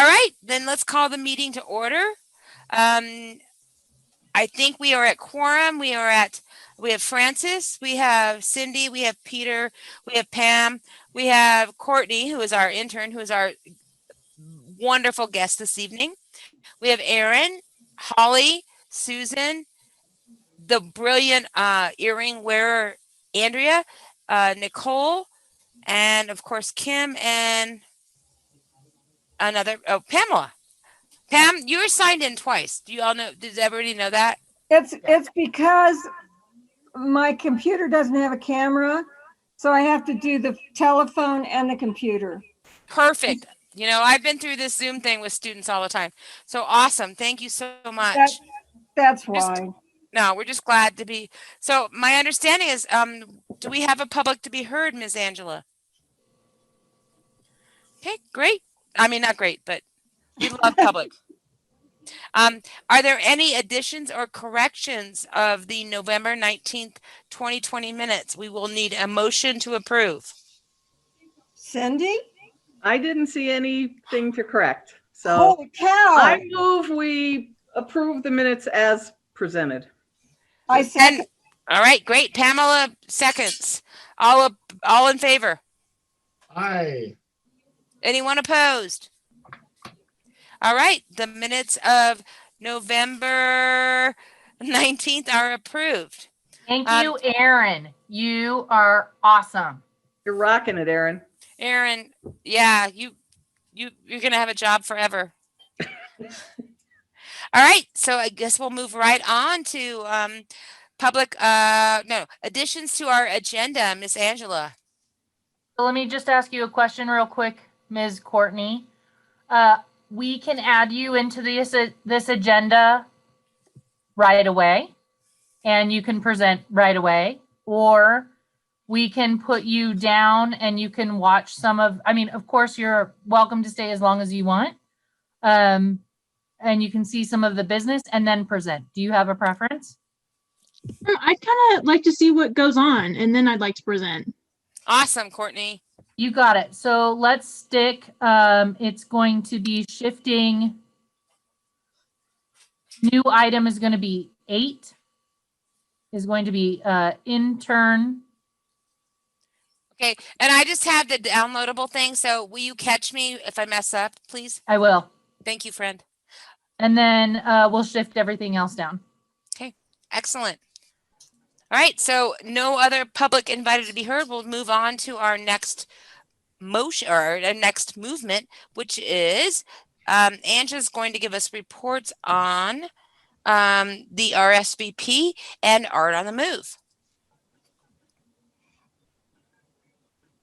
All right, then let's call the meeting to order. I think we are at quorum. We have Francis, we have Cindy, we have Peter, we have Pam, we have Courtney, who is our intern, who is our wonderful guest this evening. We have Aaron, Holly, Susan, the brilliant earring wearer, Andrea, Nicole, and of course Kim, and Pamela. Pam, you were signed in twice. Do you all know? Does everybody know that? It's because my computer doesn't have a camera, so I have to do the telephone and the computer. Perfect. You know, I've been through this Zoom thing with students all the time. So awesome. Thank you so much. That's why. No, we're just glad to be. So my understanding is, do we have a public to be heard, Ms. Angela? Okay, great. I mean, not great, but we love public. Are there any additions or corrections of the November 19th, 2020 minutes? We will need a motion to approve. Cindy? I didn't see anything to correct. So holy cow. I move we approve the minutes as presented. I second. All right, great. Pamela seconds. All in favor? Aye. Anyone opposed? All right, the minutes of November 19th are approved. Thank you, Aaron. You are awesome. You're rocking it, Aaron. Aaron, yeah, you're gonna have a job forever. All right, so I guess we'll move right on to additions to our agenda, Miss Angela. So let me just ask you a question real quick, Ms. Courtney. We can add you into this agenda right away, and you can present right away, or we can put you down and you can watch of course, you're welcome to stay as long as you want. And you can see some of the business and then present. Do you have a preference? I'd kind of like to see what goes on, and then I'd like to present. Awesome, Courtney. You got it. So let's stick, it's going to be shifting. New item is going to be 8, is going to be intern. Okay, and I just have the downloadable thing, so will you catch me if I mess up, please? I will. Thank you, friend. And then we'll shift everything else down. Okay, excellent. All right, so no other public invited to be heard. We'll move on to our next motion or our next movement, which is Angela's going to give us reports on the RSVP and Art on the Move.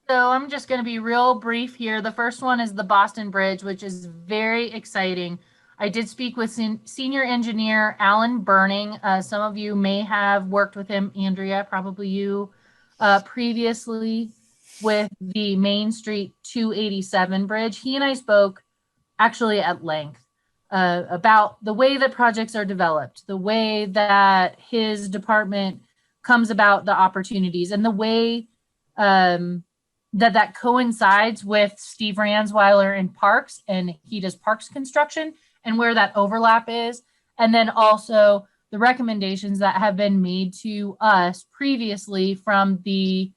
So I'm just going to be real brief here. The first one is the Boston Bridge, which is very exciting. I did speak with senior engineer Alan Burning. Some of you may have worked with him, Andrea, probably you, previously with the Main Street 287 bridge. He and I spoke actually at length about the way that projects are developed, the way that his department comes about the opportunities, and the way that coincides with Steve Ransweiler in Parks, and he does Parks construction, and where that overlap is, and then also the recommendations that have been made to us previously from the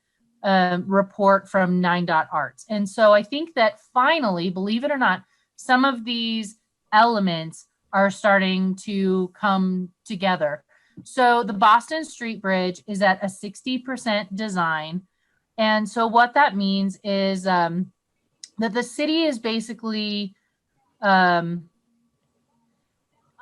report from 9.arts. And so I think that finally, believe it or not, some of these elements are starting to come together. So the Boston Street Bridge is at a 60% design. And so what that means is that the city is basically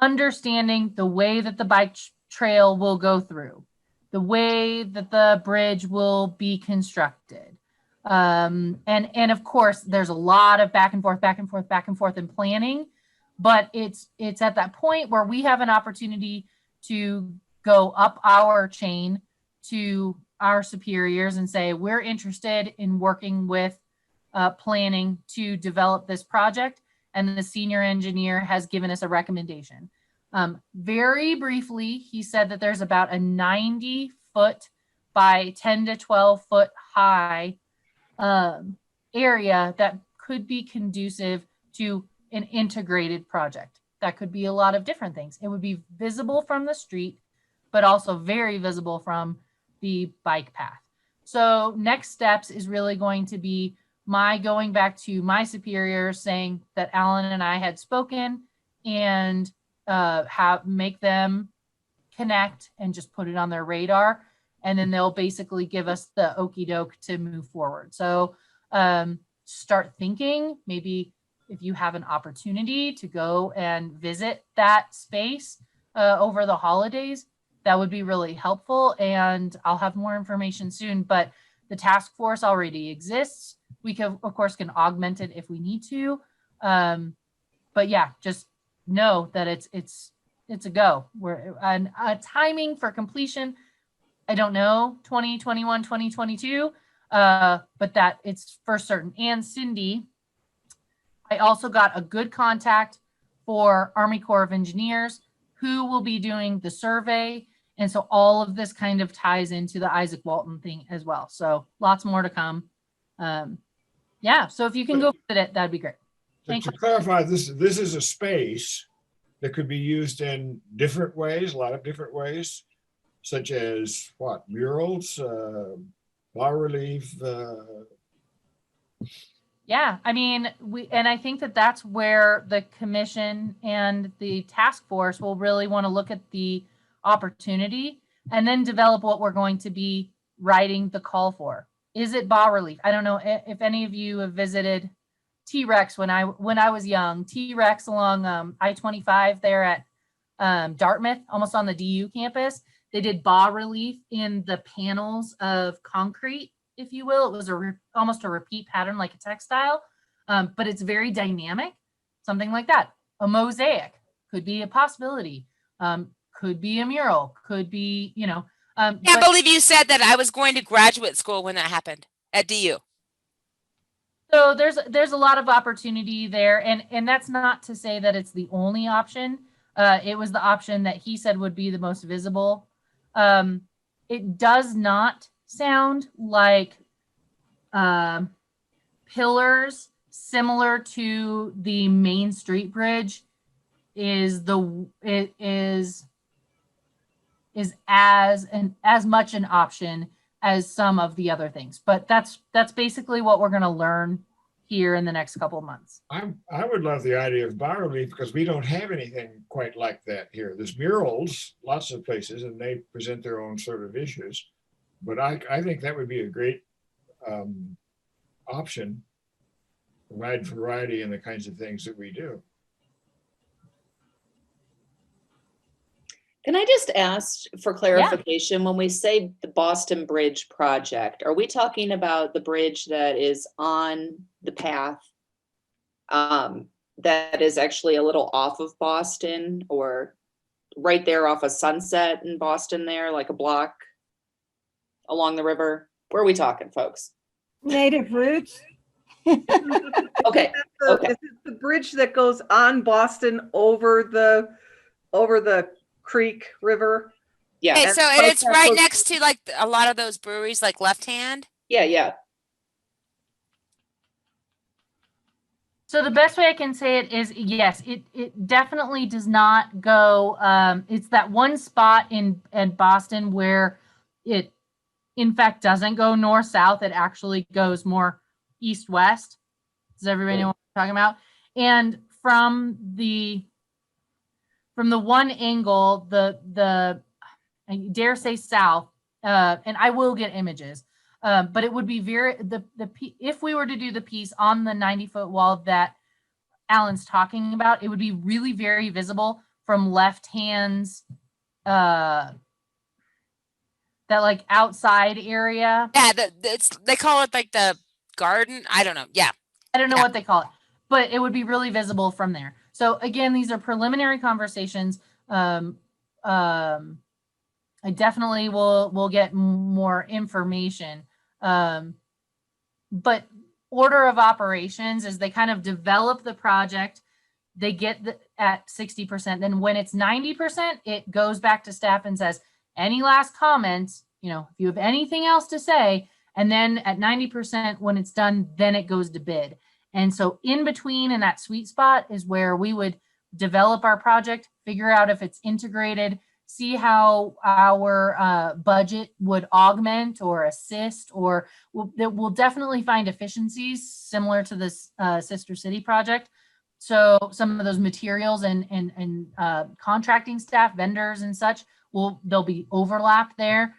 understanding the way that the bike trail will go through, the way that the bridge will be constructed. And of course, there's a lot of back and forth in planning, but it's at that point where we have an opportunity to go up our chain to our superiors and say, we're interested in working with planning to develop this project. And the senior engineer has given us a recommendation. Very briefly, he said that there's about a 90-foot by 10 to 12 foot high area that could be conducive to an integrated project. That could be a lot of different things. It would be visible from the street, but also very visible from the bike path. So next steps is really going to be my going back to my superiors saying that Alan and I had spoken, and make them connect and just put it on their radar. And then they'll basically give us the okey doke to move forward. So start thinking, maybe if you have an opportunity to go and visit that space over the holidays, that would be really helpful. And I'll have more information soon, but the task force already exists. We can, of course, can augment it if we need to. But yeah, just know that it's a go. We're timing for completion, I don't know, 2021, 2022, but that it's for certain. And Cindy, I also got a good contact for Army Corps of Engineers who will be doing the survey. And so all of this kind of ties into the Isaac Walton thing as well. So lots more to come. Yeah, so if you can go visit it, that'd be great. Thanks. To clarify, this is a space that could be used in different ways, a lot of different ways, such as what, murals, bas relief. Yeah, I mean, and I think that that's where the commission and the task force will really want to look at the opportunity and then develop what we're going to be writing the call for. Is it bas relief? I don't know if any of you have visited T-Rex when I was young. T-Rex along I-25 there at Dartmouth, almost on the DU campus. They did bas relief in the panels of concrete, if you will. It was almost a repeat pattern like a textile, but it's very dynamic, something like that. A mosaic could be a possibility, could be a mural, could be, you know. Can't believe you said that. I was going to graduate school when that happened at DU. So there's a lot of opportunity there, and that's not to say that it's the only option. It was the option that he said would be the most visible. It does not sound like pillars similar to the Main Street Bridge is as much an option as some of the other things, but that's basically what we're going to learn here in the next couple of months. I would love the idea of bas relief because we don't have anything quite like that here. There's murals, lots of places, and they present their own sort of issues. But I think that would be a great option, provide variety in the kinds of things that we do. Can I just ask for clarification? When we say the Boston Bridge project, are we talking about the bridge that is on the path that is actually a little off of Boston, or right there off of Sunset in Boston there, like a block along the river? Where are we talking, folks? Native Roots. Okay. Is it the bridge that goes on Boston over the Creek River? Yeah. Okay, And so like it's that right goes- next to like a lot of those breweries, like Left Hand. Yeah. So the best way I can say it is, yes, it definitely does not go. It's that one spot in Boston where it, in fact, doesn't go north-south. It actually goes more east-west. Does everybody know what I'm talking about? And from the one angle, the I dare say south, and I will get images, but it would be if we were to do the piece on the 90-foot wall that Alan's talking about, it would be really very visible from Left Hand's that like outside area. Yeah, they call it like the garden. I don't know. Yeah. I don't know what they call it, but it would be really visible from there. So again, these are preliminary conversations. I definitely will get more information. But order of operations is they kind of develop the project, they get at 60%. Then when it's 90%, it goes back to staff and says, any last comments, if you have anything else to say, and then at 90%, when it's done, then it goes to bid. And so in between in that sweet spot is where we would develop our project, figure out if it's integrated, see how our budget would augment or assist, or we'll definitely find efficiencies similar to this sister city project. So some of those materials and contracting staff, vendors and such, there'll be overlap there.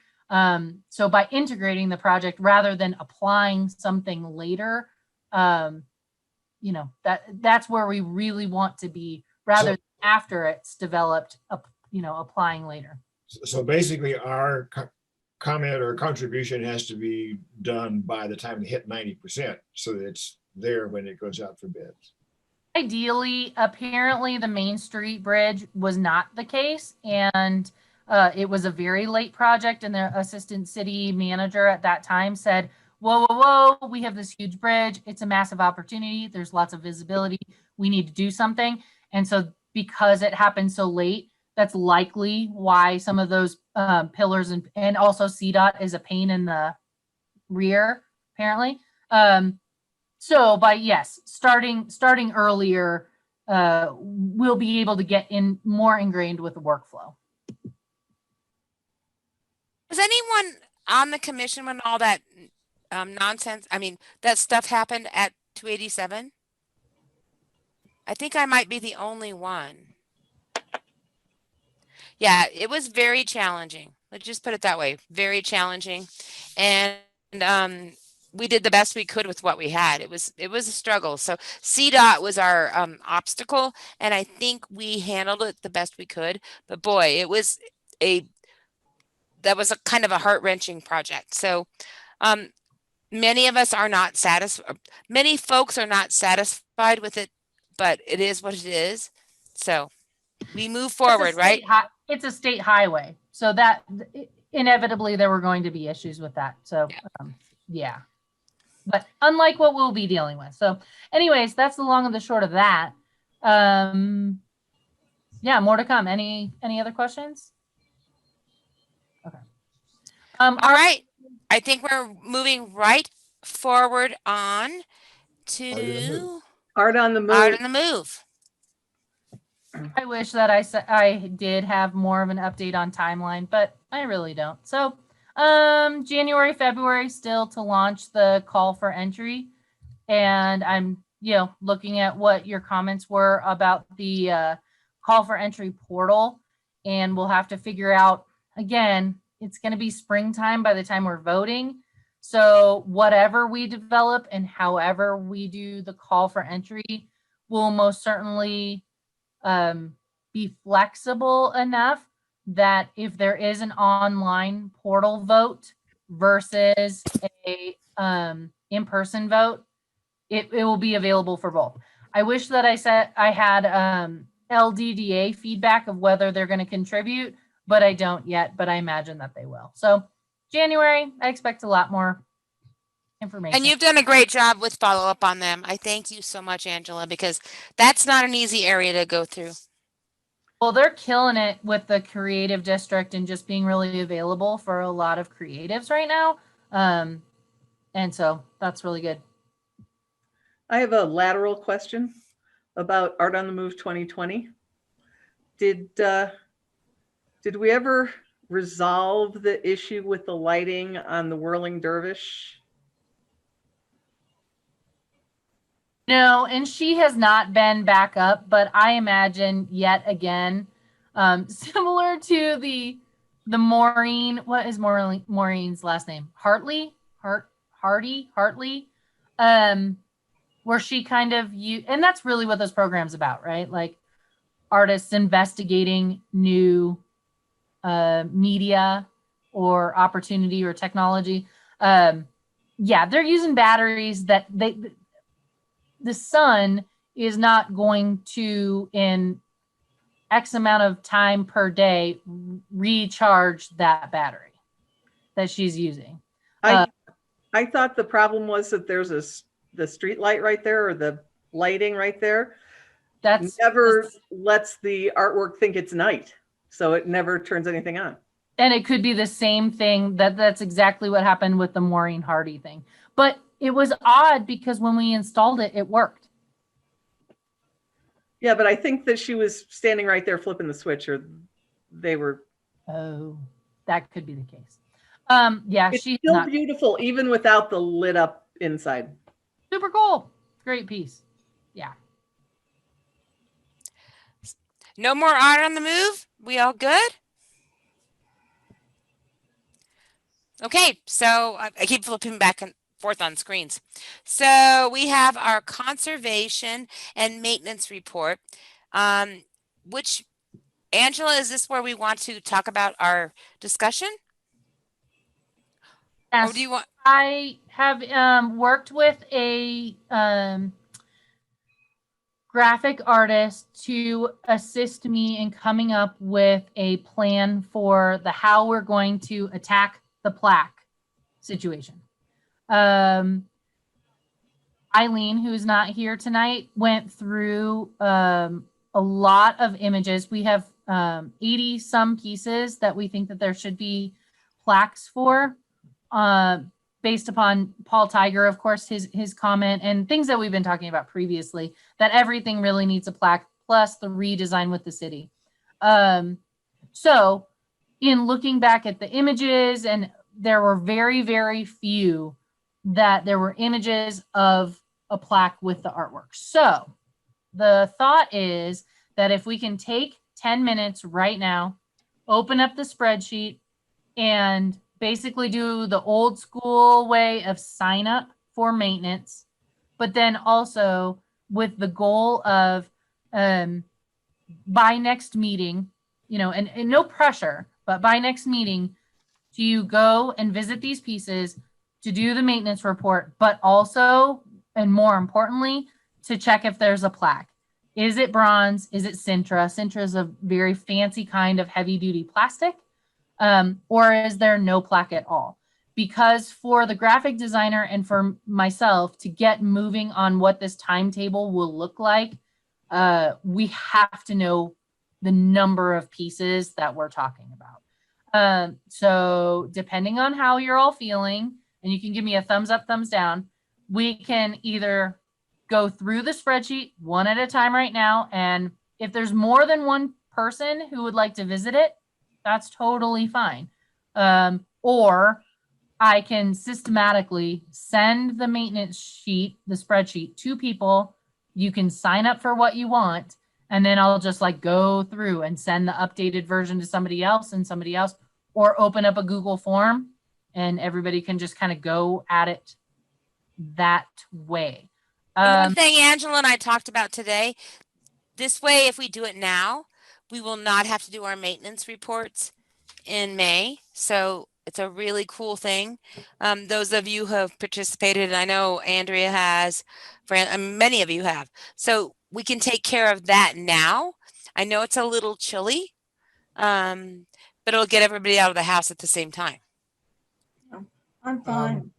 So by integrating the project rather than applying something later, you know, that's where we really want to be, rather than after it's developed, you know, applying later. So basically our comment or contribution has to be done by the time they hit 90%, so that it's there when it goes out for bids. Ideally, apparently the Main Street Bridge was not the case, and it was a very late project, and the assistant city manager at that time said, whoa, whoa, whoa, we have this huge bridge. It's a massive opportunity. There's lots of visibility. We need to do something. And so because it happened so late, that's likely why some of those pillars and also CDOT is a pain in the rear, apparently. So by starting earlier, we'll be able to get in more ingrained with the workflow. Was anyone on the commission when all that nonsense, I mean, that stuff happened at 287? I think I might be the only one. Yeah, it was very challenging. Let's just put it that way. Very challenging. And we did the best we could with what we had. It was a struggle. So CDOT was our obstacle, and I think we handled it the best we could. But boy, that was a kind of a heart-wrenching project. So many of us are not satisfied. Many folks are not satisfied with it, but it is what it is. So we move forward, right? It's a state highway, so that inevitably there were going to be issues with that. So yeah. But unlike what we'll be dealing with. So anyways, that's the long and the short of that. Yeah, more to come. Any other questions? Okay. All right. I think we're moving right forward on to Art on the Move. Art on the Move. I wish that I did have more of an update on timeline, but I really don't. So January, February still to launch the call for entry. And I'm, looking at what your comments were about the call for entry portal. And we'll have to figure out, again, it's going to be springtime by the time we're voting. So whatever we develop and however we do the call for entry will most certainly be flexible enough that if there is an online portal vote versus a in-person vote, it will be available for both. I wish that I had LDDA feedback of whether they're going to contribute, but I don't yet, but I imagine that they will. So January, I expect a lot more information. And you've done a great job with follow-up on them. I thank you so much, Angela, because that's not an easy area to go through. Well, they're killing it with the creative district and just being really available for a lot of creatives right now. And so that's really good. I have a lateral question about Art on the Move 2020. Did we ever resolve the issue with the lighting on the Whirling Dervish? No, and she has not been back up, but I imagine yet again, similar to the Maureen, what is Maureen's last name? Hartley, where she kind of, and that's really what this program's about, right? Like artists investigating new media or opportunity or technology. Yeah, they're using batteries that the sun is not going to, in X amount of time per day, recharge that battery that she's using. I thought the problem was that there's the street light right there, or the lighting right there. That's never lets the artwork think it's night. So it never turns anything on. And it could be the same thing. That's exactly what happened with the Maureen Hardy thing. But It was odd because when we installed it, it worked. Yeah, but I think that she was standing right there flipping the switch, or they were. Oh, that could be the case. Yeah, It's she's still not beautiful, even without the lit up inside. super cool. Great piece. Yeah. No more art on the move? We all good? Okay, so I keep flipping back and forth on screens. So we have our conservation and maintenance report, which, Angela, is this where we want to talk about our discussion? Or Yes, do you want? I have worked with a graphic artist to assist me in coming up with a plan for how we're going to attack the plaque situation. Eileen, who's not here tonight, went through a lot of images. We have 80 some pieces that we think that there should be plaques for, based upon Paul Tiger, of course, his comment and things that we've been talking about previously, that everything really needs a plaque, plus the redesign with the city. So in looking back at the images, and there were very, very few that there were images of a plaque with the artwork. So the thought is that if we can take 10 minutes right now, open up the spreadsheet, and basically do the old school way of sign up for maintenance, but then also with the goal of by next meeting, and no pressure, but by next meeting, do you go and visit these pieces to do the maintenance report, but also, and more importantly, to check if there's a plaque. Is it bronze? Is it Sintra? Sintra is a very fancy kind of heavy duty plastic. Or is there no plaque at all? Because for the graphic designer and for myself to get moving on what this timetable will look like, we have to know the number of pieces that we're talking about. So depending on how you're all feeling, and you can give me a thumbs up, thumbs down, we can either go through the spreadsheet one at a time right now. And if there's more than one person who would like to visit it, that's totally fine. Or I can systematically send the maintenance sheet, the spreadsheet, to people. You can sign up for what you want, and then I'll just go through and send the updated version to somebody else and somebody else, or open up a Google form and everybody can just kind of go at it that way. One thing Angela and I talked about today, this way, if we do it now, we will not have to do our maintenance reports in May. So it's a really cool thing. Those of you who have participated, and I know Andrea has, many of you have. So we can take care of that now. I know it's a little chilly, but it'll get everybody out of the house at the same time. I'm fine.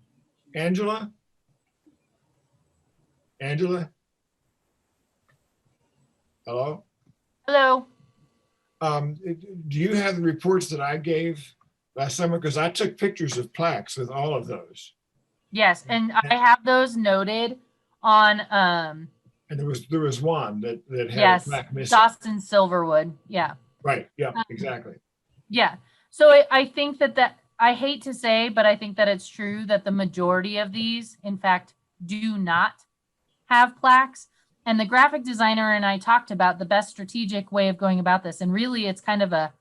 Angela? Angela? Hello? Hello. Do you have the reports that I gave last summer? Because I took pictures of plaques with all of those. Yes, and I have those noted on And there was one that had yes, a plaque missing. Dawson Silverwood. Yeah. Right. Yeah, exactly. Yeah. So I think that I hate to say, but I think that it's true that the majority of these, in fact, do not have plaques. And the graphic designer and I talked about the best strategic way of going about this. And really, it's kind of a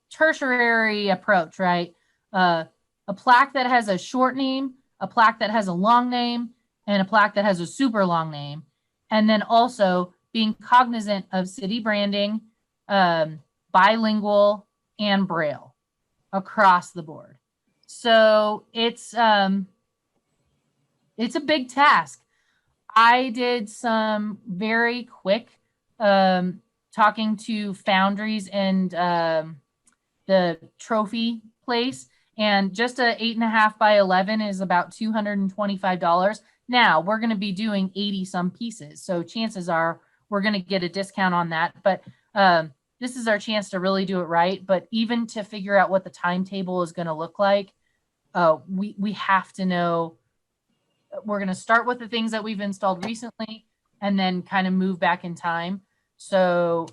tertiary approach, right? A plaque that has a short name, a plaque that has a long name, and a plaque that has a super long name. And then also being cognizant of city branding, bilingual, and Braille across the board. So it's a big task. I did some very quick talking to Foundries and the trophy place, and just a 8.5 by 11 is about $225. Now we're going to be doing 80 some pieces, so chances are we're going to get a discount on that. But this is our chance to really do it right. But even to figure out what the timetable is going to look like, we have to know. We're going to start with the things that we've installed recently and then kind of move back in time. So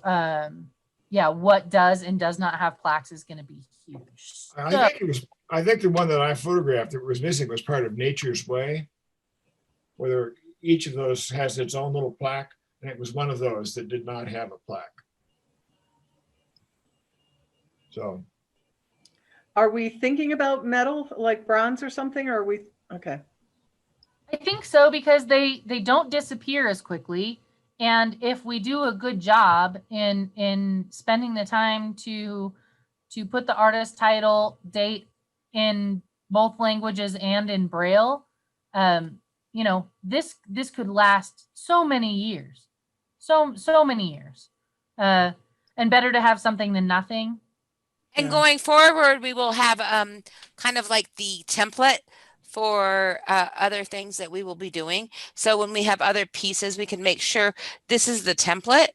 yeah, what does and does not have plaques is going to be huge. I think the one that I photographed that was missing was part of Nature's Way, where each of those has its own little plaque, and it was one of those that did not have a plaque. So, Are we thinking about metal, like bronze or something, or are we, okay. I think so, because they don't disappear as quickly. And if we do a good job in spending the time to put the artist title, date in both languages and in Braille, you know, this could last so many years, so many years, and better to have something than nothing. And going forward, we will have kind of like the template for other things that we will be doing. So when we have other pieces, we can make sure this is the template.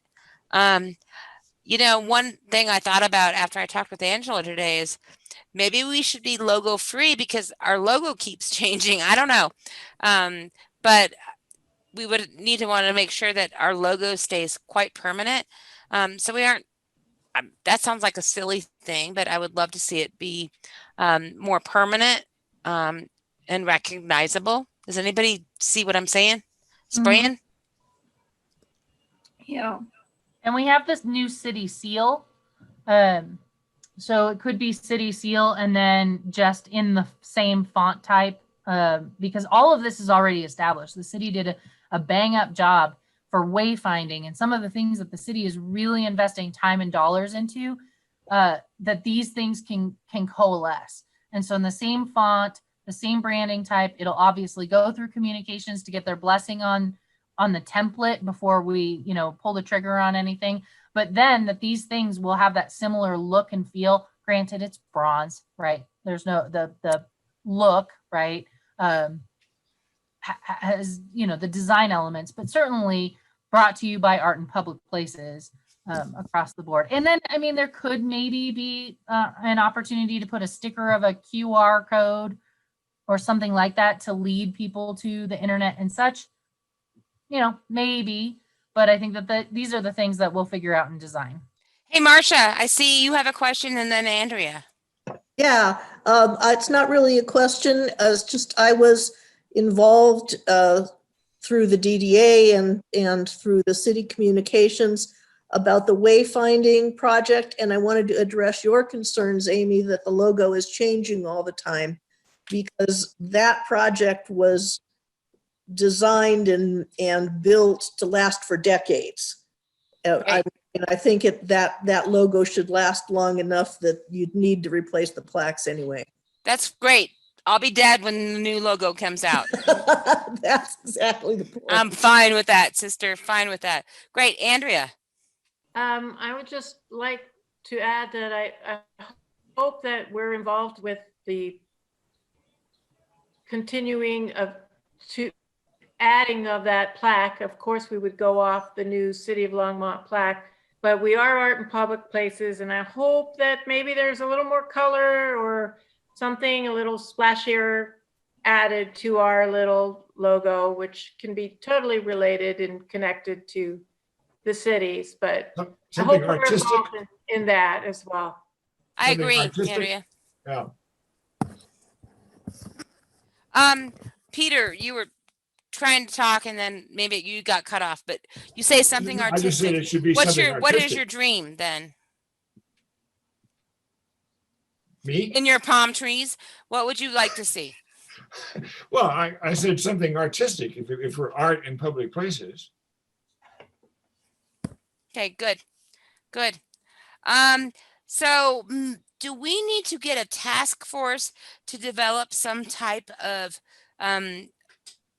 You know, one thing I thought about after I talked with Angela today is maybe we should be logo free because our logo keeps changing. I don't know. But we would need to want to make sure that our logo stays quite permanent. So we aren't, that sounds like a silly thing, but I would love to see it be more permanent and recognizable. Does anybody see what I'm saying? Spraying? Yeah. And we have this new city seal. So it could be city seal and then just in the same font type, because all of this is already established. The city did a bang up job for wayfinding and some of the things that the city is really investing time and dollars into, that these things can coalesce. And so in the same font, the same branding type, it'll obviously go through communications to get their blessing on the template before we, you know, pull the trigger on anything. But then that these things will have that similar look and feel. Granted, it's bronze, right? There's no the look, right? Has, you know, the design elements, but certainly brought to you by Art in Public Places across the board. And then, I mean, there could maybe be an opportunity to put a sticker of a QR code or something like that to lead people to the internet and such. You know, maybe, but I think that these are the things that we'll figure out in design. Hey, Marcia, I see you have a question, and then Andrea. Yeah, it's not really a question. It's just I was involved through the DDA and through the city communications about the wayfinding project, and I wanted to address your concerns, Amy, that the logo is changing all the time, because that project was designed and built to last for decades. I think that logo should last long enough that you'd need to replace the plaques anyway. That's great. I'll be dead when the new logo comes out. That's exactly the point. I'm fine with that, sister. Fine with that. Great. Andrea. I would just like to add that I hope that we're involved with the continuing to adding of that plaque. Of course, we would go off the new City of Longmont plaque, but we are Art in Public Places, and I hope that maybe there's a little more color or something a little splashier added to our little logo, which can be totally related and connected to the cities, but I hope we're involved in that as well. I agree, artistic. Andrea. Yeah. Peter, you were trying to talk and then maybe you got cut off, but you say something artistic. I just said it should be something artistic. What is your dream then? Me? In your palm trees, what would you like to see? Well, I said something artistic if we're art in public places. Okay, good. So do we need to get a task force to develop some type of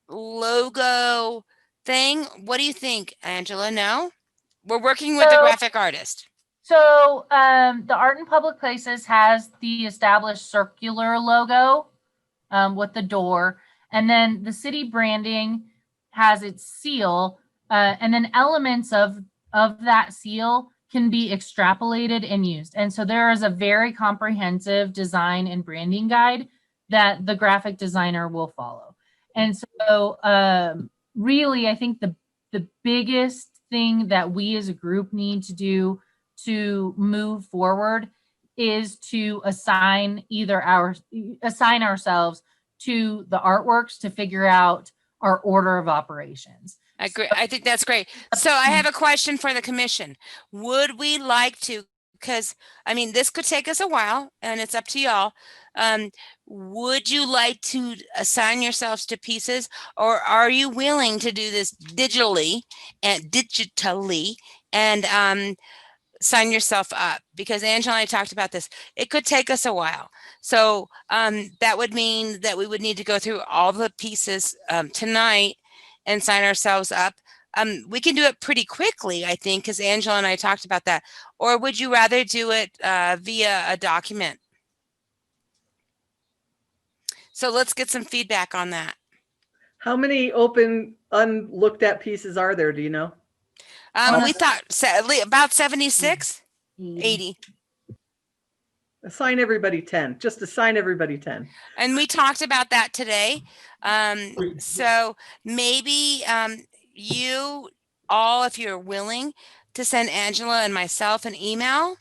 logo thing? What do you think, Angela? No? We're working with a graphic artist. So the Art in Public Places has the established circular logo with the door, and then the city branding has its seal, and then elements of that seal can be extrapolated and used. And so there is a very comprehensive design and branding guide that the graphic designer will follow. And so really, I think the biggest thing that we as a group need to do to move forward is to assign ourselves to the artworks to figure out our order of operations. I agree. I think that's great. So I have a question for the commission. Would we like to, because I mean, this could take us a while and it's up to y'all. Would you like to assign yourselves to pieces, or are you willing to do this digitally and sign yourself up? Because Angela and I talked about this. It could take us a while. So that would mean that we would need to go through all the pieces tonight and sign ourselves up. We can do it pretty quickly, I think, because Angela and I talked about that. Or would you rather do it via a document? So let's get some feedback on that. How many open, unlooked at pieces are there? Do you know? We thought about 76, 80. Assign everybody 10. Just assign everybody 10. And we talked about that today. So maybe you all, if you're willing to send Angela and myself an email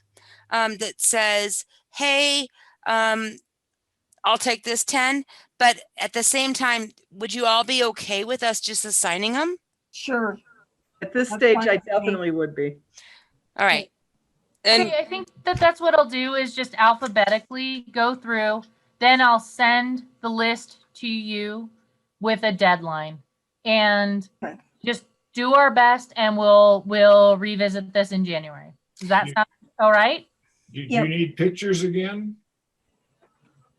that says, hey, I'll take this 10, but at the same time, would you all be okay with us just assigning them? Sure. At this That's stage, fine I with me. definitely would be. All right. And Okay, I think that's what I'll do is just alphabetically go through. Then I'll send the list to you with a deadline, and Okay. just do our best, and we'll revisit this in January. Does that sound all right? Do Yep. you need pictures again?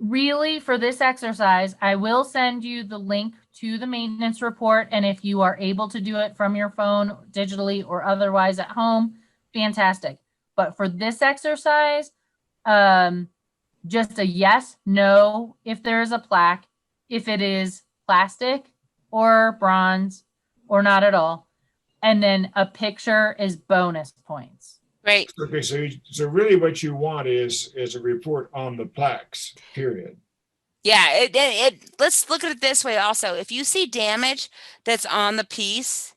Really, for this exercise, I will send you the link to the maintenance report. And if you are able to do it from your phone digitally or otherwise at home, fantastic. But for this exercise, just a yes, no, if there is a plaque, if it is plastic or bronze or not at all. And then a picture is bonus points. great. Okay, so really what you want is a report on the plaques, period. Yeah, let's look at it this way also. If you see damage that's on the piece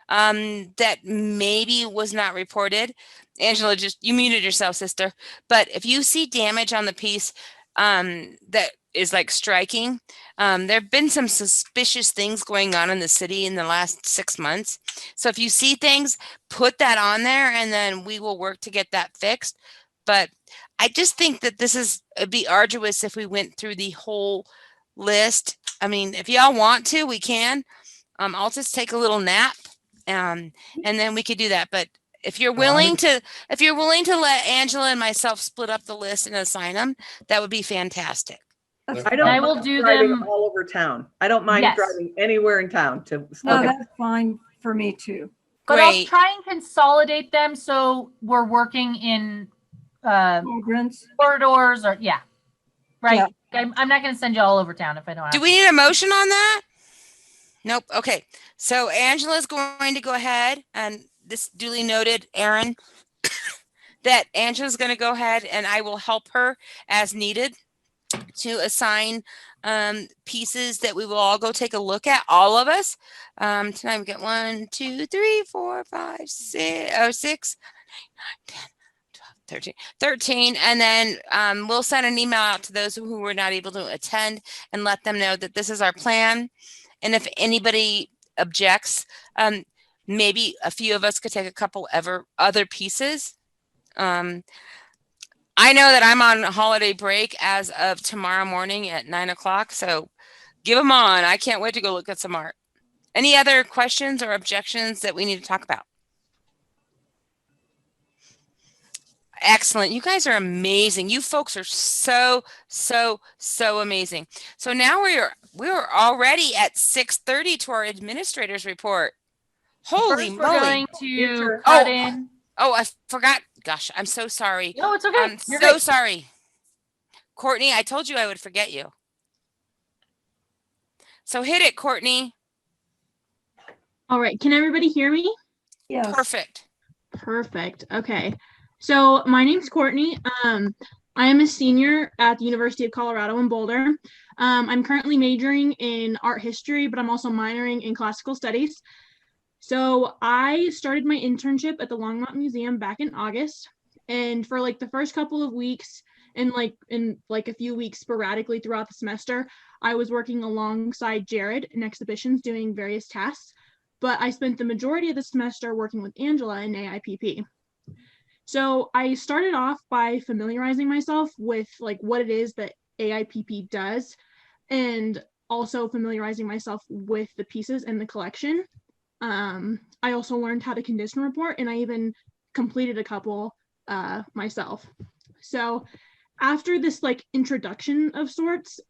that maybe was not reported, Angela, you muted yourself, sister. But if you see damage on the piece that is like striking, there have been some suspicious things going on in the city in the last 6 months. So if you see things, put that on there, and then we will work to get that fixed. But I just think that it'd be arduous if we went through the whole list. I mean, if y'all want to, we can. I'll just take a little nap, and then we could do that. But if you're willing to let Angela and myself split up the list and assign them, that would be fantastic. I don't I will mind do driving them- all over town. I don't mind Yes. driving anywhere in town to. No, Okay. that's fine for me too. But I'll Great. try and consolidate them so we're working in Children's. corridors or right. Yeah. I'm not going to send you all over town if I don't have Do we need a motion on that? Nope. Okay. So Angela's going to go ahead, and this duly noted, Aaron, that Angela's going to go ahead and I will help her as needed to assign pieces that we will all go take a look at, all of us. Tonight we get 1, 2, 3, 4, 5, 6, 13. And then we'll send an email out to those who were not able to attend and let them know that this is our plan. And if anybody objects, maybe a few of us could take a couple other pieces. I know that I'm on a holiday break as of tomorrow morning at 9 o'clock. So give them on. I can't wait to go look at some art. Any other questions or objections that we need to talk about? Excellent. You guys are amazing. You folks are so amazing. So now we're already at 6:30 to our administrator's report. Holy First, we're moly. going to Future. cut in. Oh, I forgot. Gosh, I'm so sorry. No, it's okay. I'm You're so good. sorry. Courtney, I told you I would forget you. So hit it, Courtney. All right. Can everybody hear me? Yes. Perfect. Perfect. Okay. So my name's Courtney. I am a senior at the University of Colorado in Boulder. I'm currently majoring in art history, but I'm also minoring in classical studies. So I started my internship at the Longmont Museum back in August. And for like the first couple of weeks and in a few weeks sporadically throughout the semester, I was working alongside Jared in exhibitions doing various tasks. But I spent the majority of the semester working with Angela in AIPP. So I started off by familiarizing myself with like what it is that AIPP does, and also familiarizing myself with the pieces in the collection. I also learned how to condition report, and I even completed a couple myself. So after this like introduction of sorts,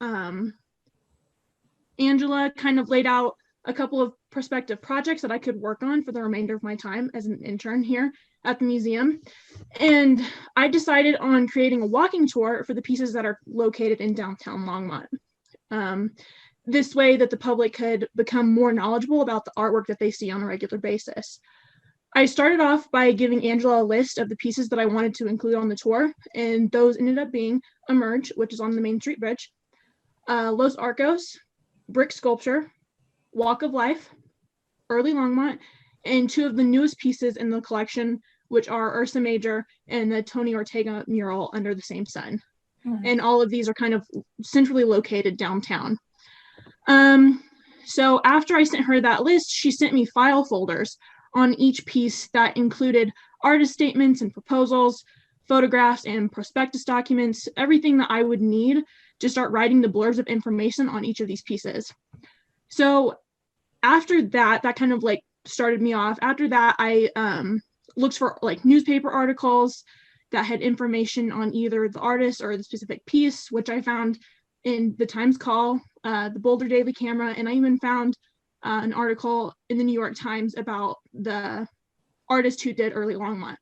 Angela kind of laid out a couple of prospective projects that I could work on for the remainder of my time as an intern here at the museum. And I decided on creating a walking tour for the pieces that are located in downtown Longmont. This way that the public could become more knowledgeable about the artwork that they see on a regular basis. I started off by giving Angela a list of the pieces that I wanted to include on the tour, and those ended up being Emerge, which is on the Main Street Bridge, Los Arcos, Brick Sculpture, Walk of Life, Early Longmont, and two of the newest pieces in the collection, which are Ursa Major and the Tony Ortega mural Under the Same Sun. Mm-hmm. And all of these are kind of centrally located downtown. So after I sent her that list, she sent me file folders on each piece that included artist statements and proposals, photographs and prospectus documents, everything that I would need to start writing the blurbs of information on each of these pieces. So after that, that kind of like started me off. After that, I looked for like newspaper articles that had information on either the artist or the specific piece, which I found in the Times Call, the Boulder Daily Camera, and I even found an article in the New York Times about the artist who did Early Longmont.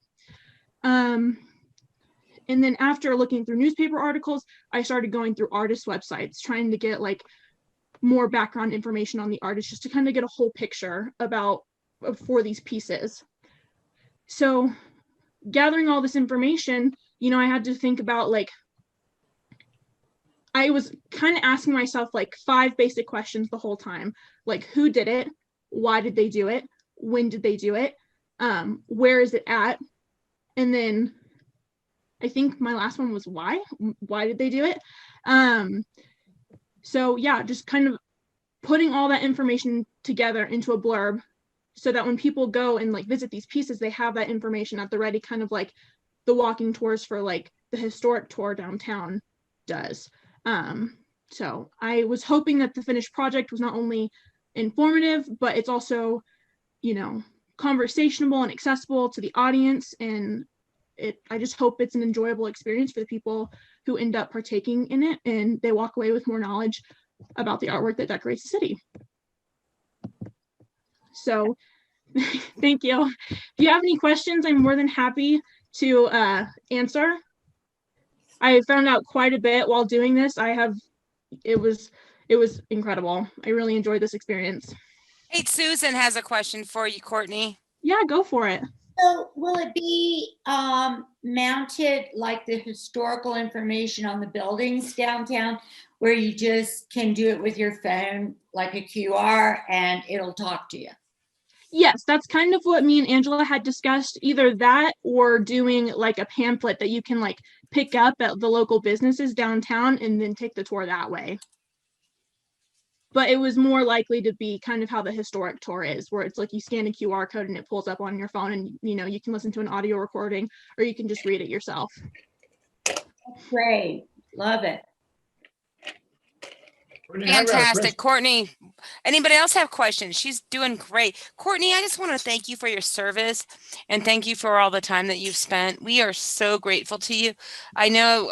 And then after looking through newspaper articles, I started going through artist websites, trying to get like more background information on the artist, just to kind of get a whole picture about for these pieces. So gathering all this information, you know, I had to think about like, I was kind of asking myself like 5 basic questions the whole time, like who did it? Why did they do it? When did they do it? Where is it at? And then I think my last one was why did they do it? So yeah, just kind of putting all that information together into a blurb so that when people go and like visit these pieces, they have that information at the ready, kind of like the walking tours for like the historic tour downtown does. So I was hoping that the finished project was not only informative, but it's also, you know, conversational and accessible to the audience. And I just hope it's an enjoyable experience for the people who end up partaking in it, and they walk away with more knowledge about the artwork that decorates the city. So thank you. If you have any questions, I'm more than happy to answer. I found out quite a bit while doing this. It was incredible. I really enjoyed this experience. Hey, Susan has a question for you, Courtney. Yeah, go for it. So will it be mounted like the historical information on the buildings downtown, where you just can do it with your phone, like a QR, and it'll talk to you? Yes, that's kind of what me and Angela had discussed, either that or doing like a pamphlet that you can like pick up at the local businesses downtown and then take the tour that way. But it was more likely to be kind of how the historic tour is, where it's like you scan a QR code and it pulls up on your phone, and you know, you can listen to an audio recording or you can just read it yourself. Great, love it. Fantastic, Courtney. Anybody else have questions? She's doing great. Courtney, I just want to thank you for your service and thank you for all the time that you've spent. We are so grateful to you. I know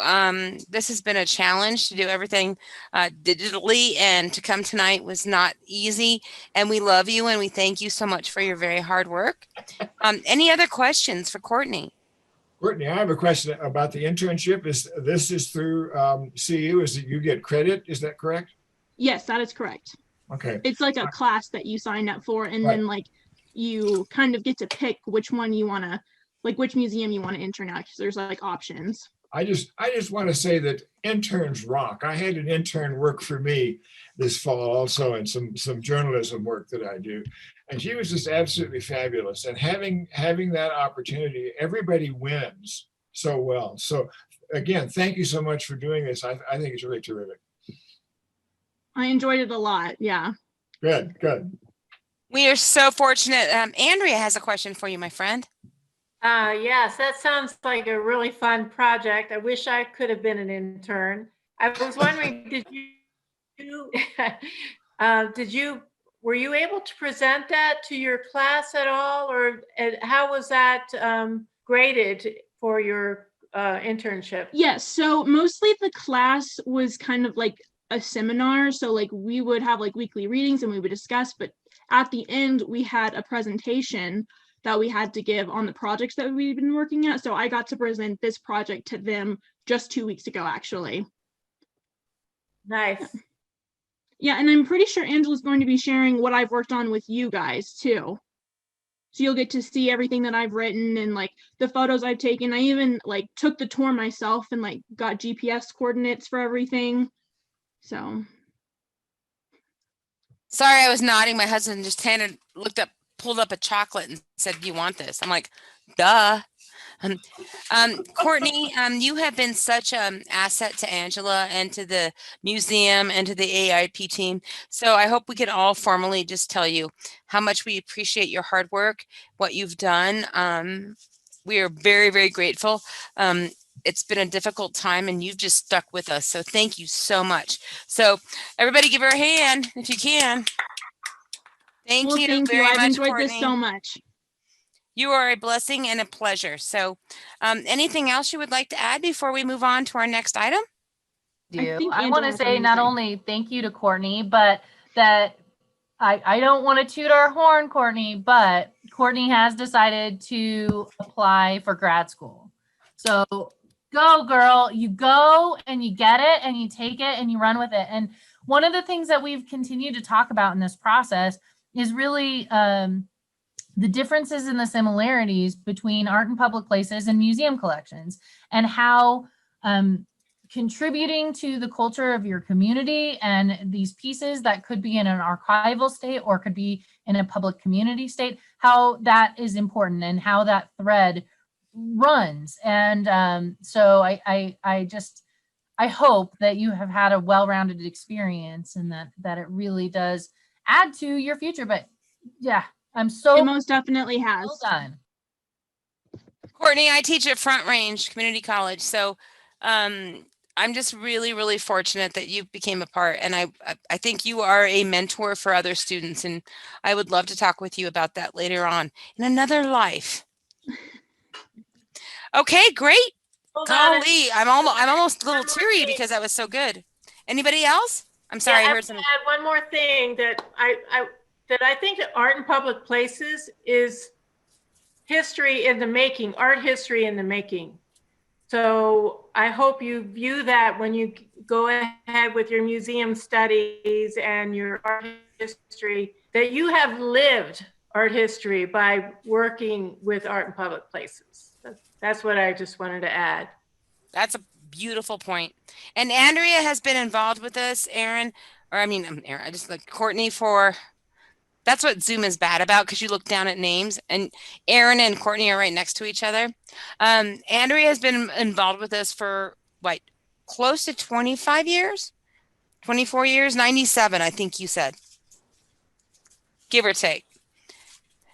this has been a challenge to do everything digitally, and to come tonight was not easy, and we love you and we thank you so much for your very hard work. Any other questions for Courtney? Courtney, I have a question about the internship. This is through CU? Is that you get credit? Is that correct? Yes, that is correct. Okay. It's like a class that you sign up for, and then like you kind of get to pick which one you want to, like which museum you want to intern at, because there's like options. I just want to say that interns rock. I had an intern work for me this fall also in some journalism work that I do. And she was just absolutely fabulous. And having that opportunity, everybody wins so well. So again, thank you so much for doing this. I think it's really terrific. I enjoyed it a lot. Yeah. Good, good. We are so fortunate. Andrea has a question for you, my friend. Yes, that sounds like a really fun project. I wish I could have been an intern. I was wondering, were you able to present that to your class at all, or how was that graded for your internship? Yes. So mostly the class was kind of like a seminar. So like we would have like weekly readings and we would discuss, but at the end we had a presentation that we had to give on the projects that we've been working at. So I got to present this project to them just 2 weeks ago, actually. Nice. Yeah, and I'm pretty sure Angela's going to be sharing what I've worked on with you guys too. So you'll get to see everything that I've written and like the photos I've taken. I even like took the tour myself and like got GPS coordinates for everything. So. Sorry, I was nodding. My husband just pulled up a chocolate and said, "Do you want this?" I'm like, "Duh." Courtney, you have been such an asset to Angela and to the museum and to the AIP team. So I hope we can all formally just tell you how much we appreciate your hard work, what you've done. We are very, very grateful. It's been a difficult time and you've just stuck with us. So thank you so much. So everybody give her a hand if you can. Thank you very much, I've enjoyed Courtney. this so much. You are a blessing and a pleasure. So anything else you would like to add before we move on to our next item? I want to say not only thank you to Courtney, but that I don't want to toot our horn, Courtney, but Courtney has decided to apply for grad school. So go, girl, you go and you get it and you take it and you run with it. And one of the things that we've continued to talk about in this process is really the differences and the similarities between art and public places and museum collections, and how contributing to the culture of your community and these pieces that could be in an archival state or could be in a public community state, how that is important and how that thread runs. And so I hope that you have had a well-rounded experience and that it really does add to your future. But yeah, it most definitely has. Well done. Courtney, I teach at Front Range Community College. So I'm just really, really fortunate that you became a part. And I think you are a mentor for other students. And I would love to talk with you about that later on in another life. Okay, great. Golly, I'm almost a little teary because that was so good. Anybody else? I'm sorry, I heard something. Add one more thing that I think that art in public places is history in the making, art history in the making. So I hope you view that when you go ahead with your museum studies and your art history, that you have lived art history by working with art in public places. That's what I just wanted to add. That's a beautiful point. And Andrea has been involved with us, Aaron, I just like Courtney for... That's what Zoom is bad about, because you look down at names, and Aaron and Courtney are right next to each other. Andrea has been involved with us for close to 25 years, 24 years, 97, I think you said, give or take.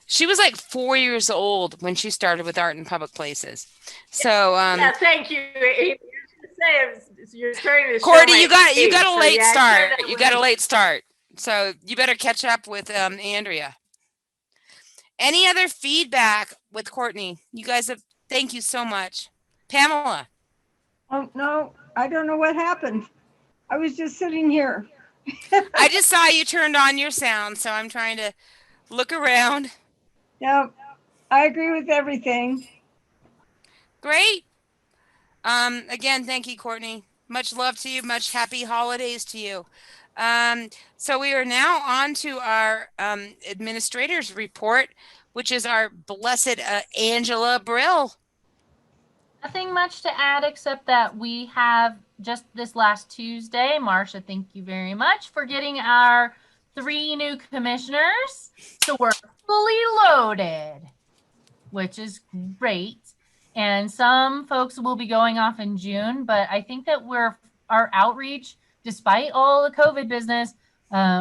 She was like 4 years old when she started with art in public places. So yeah, thank you. You're starting to Courtney, you got a late start. You got a late start. So you better catch up with Andrea. Any other feedback with Courtney? You guys have, thank you so much. Pamela. Oh, no, I don't know what happened. I was just sitting here. I just saw you turned on your sound, so I'm trying to look around. Yeah, I agree with everything. Great. Again, thank you, Courtney. Much love to you. Much happy holidays to you. So we are now on to our administrator's report, which is our blessed Angela Brill. Nothing much to add except that we have just this last Tuesday, Marcia, thank you very much for getting our 3 new commissioners. So we're fully loaded, which is great. And some folks will be going off in June, but I think that our outreach, despite all the COVID business,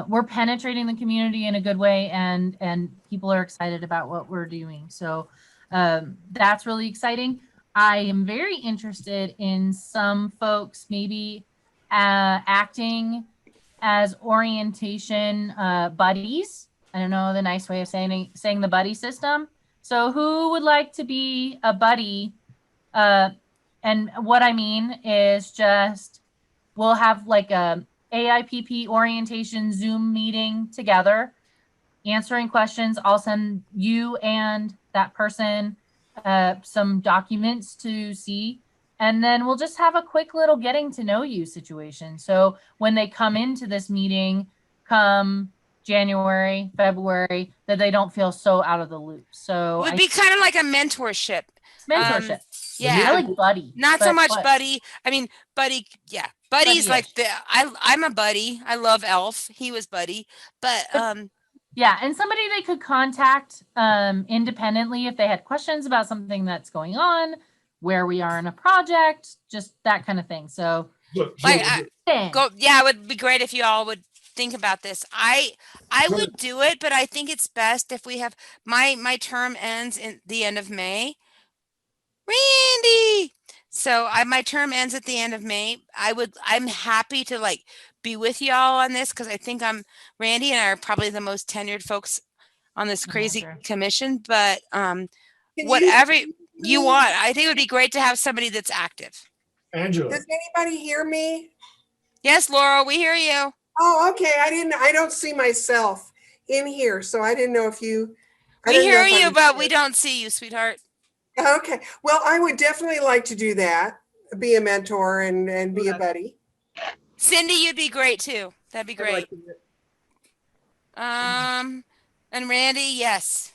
we're penetrating the community in a good way, and people are excited about what we're doing. So that's really exciting. I am very interested in some folks maybe acting as orientation buddies. I don't know the nice way of saying the buddy system. So who would like to be a buddy? And what I mean is just we'll have like a AIPP orientation Zoom meeting together, answering questions. I'll send you and that person some documents to see, and then we'll just have a quick little getting to know you situation. So when they come into this meeting, come January, February, that they don't feel so out of the loop. So It would be kind of like a mentorship. mentorship. Yeah. I like buddy. Not so much but buddy. I mean, buddy. Yeah, buddy's like Buddy-ish. I'm a buddy. I love Elf. He was buddy, but Yeah, and somebody they could contact independently if they had questions about something that's going on, where we are in a project, just that kind of thing. So, like then, yeah, it would be great if you all would think about this. I would do it, but I think it's best if we have my term ends in the end of May. Randy. So my term ends at the end of May. I'm happy to like be with y'all on this because I think Randy and I are probably the most tenured folks on this crazy sure. commission. But Can whatever you want, I think it would be great to have somebody that's active. Angela. Does anybody hear me? Yes, Laura, we hear you. Oh, okay. I don't see myself in here, so I didn't know if you. We hear you, but we don't see you, sweetheart. Okay. Well, I would definitely like to do that. Be a mentor and be a buddy. Cindy, you'd be great too. That'd be I'd great. like to do it. And Randy, yes.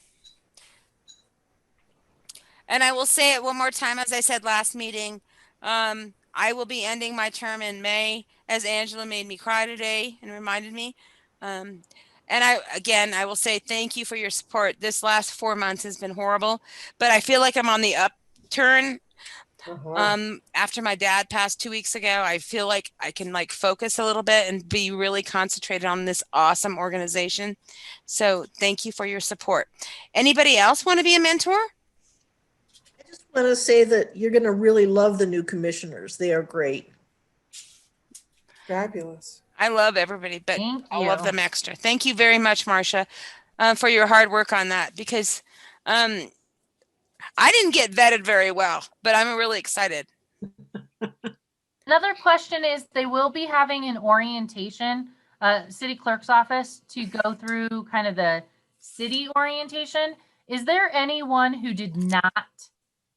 And I will say it one more time, as I said last meeting. I will be ending my term in May, as Angela made me cry today and reminded me. And I will say thank you for your support. This last 4 months has been horrible, but I feel like I'm on the upturn. After my dad passed 2 weeks ago, I feel like I can like focus a little bit and be really concentrated on this awesome organization. So thank you for your support. Anybody else want to be a mentor? I just want to say that you're going to really love the new commissioners. They are great. Fabulous. I love everybody, but Thank I love you. them extra. Thank you very much, Marcia, for your hard work on that, because I didn't get vetted very well, but I'm really excited. Another question is they will be having an orientation, city clerk's office to go through kind of the city orientation. Is there anyone who did not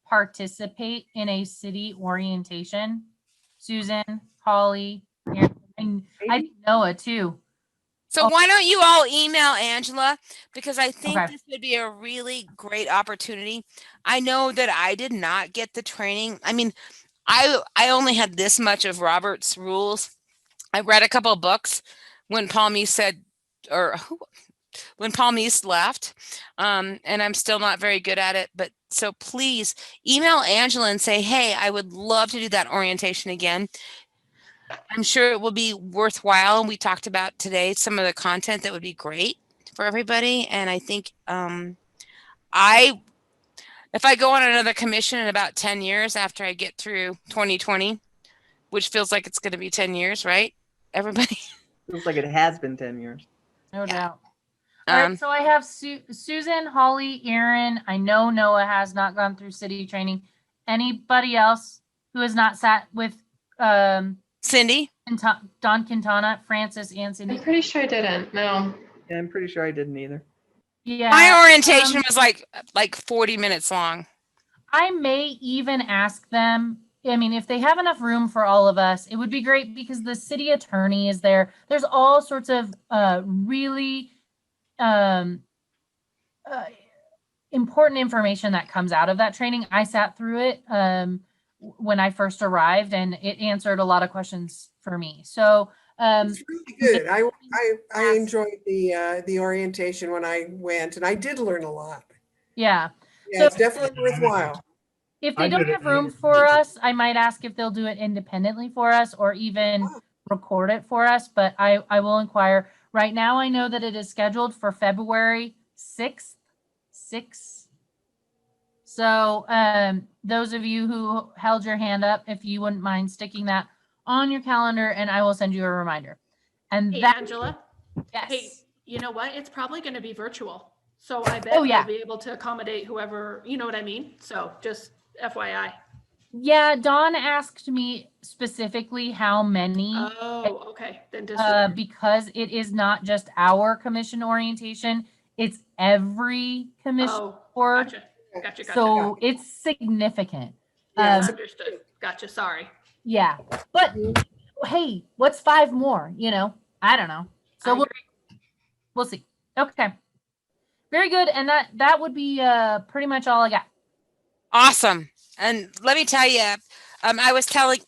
participate in a city orientation? Susan, Holly, and I think Noah too. So why don't you all email Angela? Because I think Okay. this would be a really great opportunity. I know that I did not get the training. I mean, I only had this much of Robert's rules. I read a couple of books when Paul Meese when Paul Meese left, and I'm still not very good at it. But so please email Angela and say, hey, I would love to do that orientation again. I'm sure it will be worthwhile. And we talked about today some of the content that would be great for everybody. And I think if I go on another commission in about 10 years after I get through 2020, which feels like it's going to be 10 years, right? Everybody. Feels like it has been 10 years. No doubt. All right, so I have Susan, Holly, Aaron. I know Noah has not gone through city training. Anybody else who has not sat with Cindy? Don Quintana, Francis, and Cindy? I'm pretty sure I didn't. No. Yeah, I'm pretty sure I didn't either. Yeah. My orientation was like 40 minutes long. I may even ask them. I mean, if they have enough room for all of us, it would be great because the city attorney is there. There's all sorts of really important information that comes out of that training. I sat through it. when I first arrived, and it answered a lot of questions for me. So It's really good. I enjoyed the orientation when I went, and I did learn a lot. yeah. Yeah, So it's definitely worthwhile. if I they don't did it have room for us, I might ask if they'll do it independently for us or even record it for us, but I will inquire. Right now, I know that it is scheduled for February 6th. So those of you who held your hand up, if you wouldn't mind sticking that on your calendar, and I will send you a reminder. And Hey, that, Angela. yes. Hey, you know what? It's probably going to be virtual. So I bet Oh, yeah. we'll be able to accommodate whoever, you know what I mean? So just FYI. Yeah, Dawn asked me specifically how many. Oh, okay. Then Because it is not just our commission orientation, it's every commission board. Gotcha. So it's significant. Yeah, Understood. Gotcha. Sorry. Yeah, but hey, what's 5 more? You know, I don't know. So we'll see. Okay, very good. And that would be pretty much all I got. Awesome. And let me tell you, I was telling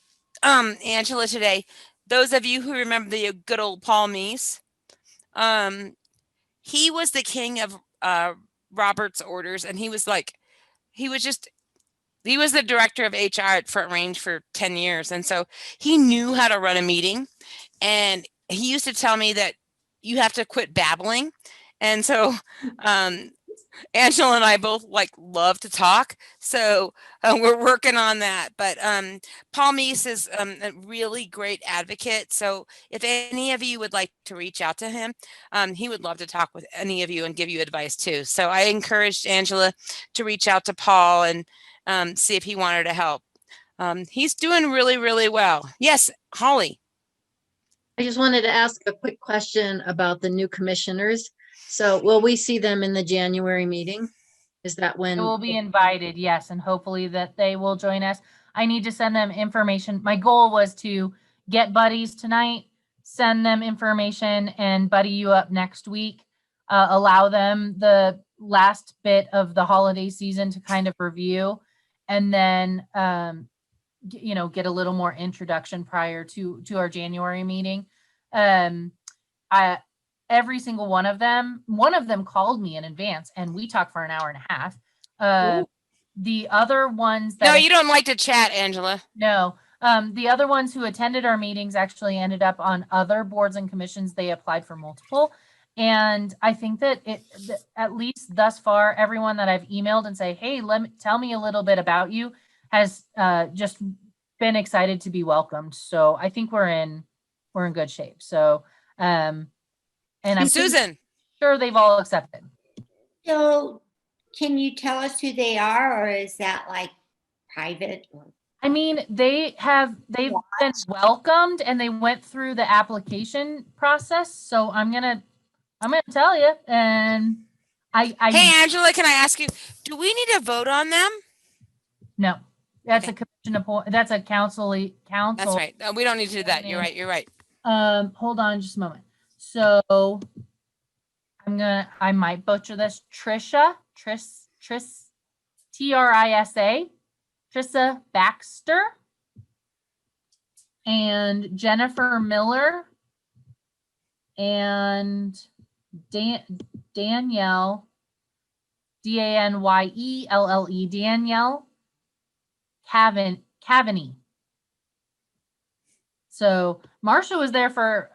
Angela today, those of you who remember the good old Paul Meese, he was the king of Robert's orders, and he was the director of HR at Front Range for 10 years. And so he knew how to run a meeting. And he used to tell me that you have to quit babbling. And so Angela and I both love to talk. So we're working on that. But Paul Meese is a really great advocate. So if any of you would like to reach out to him, he would love to talk with any of you and give you advice too. So I encouraged Angela to reach out to Paul and see if he wanted to help. He's doing really, really well. Yes, Holly. I just wanted to ask a quick question about the new commissioners. So will we see them in the January meeting? Is that when? They will be invited, yes, and hopefully that they will join us. I need to send them information. My goal was to get buddies tonight, send them information, and buddy you up next week. Allow them the last bit of the holiday season to kind of review, and then get a little more introduction prior to our January meeting. Every single one of them called me in advance and we talked for an hour and a half. The other ones that— No, you don't like to chat, Angela. No. The other ones who attended our meetings actually ended up on other boards and commissions. They applied for multiple. And I think that at least thus far, everyone that I've emailed and say, hey, tell me a little bit about you, has just been excited to be welcomed. So I think we're in good shape. So, and I'm Susan, sure they've all accepted. So can you tell us who they are, or is that private? I mean, they've been welcomed and they went through the application process. So I'm gonna tell you. And hey, Angela, can I ask you, do we need to vote on them? No, that's okay. A commission that's a council. That's right. No, we don't need to do that. You're right. Hold on just a moment. So I might butcher this. Trissa, Trissa, Trissa Baxter, and Jennifer Miller, and Danielle, Danyelle, Danielle Cavaney. So Marsha was there for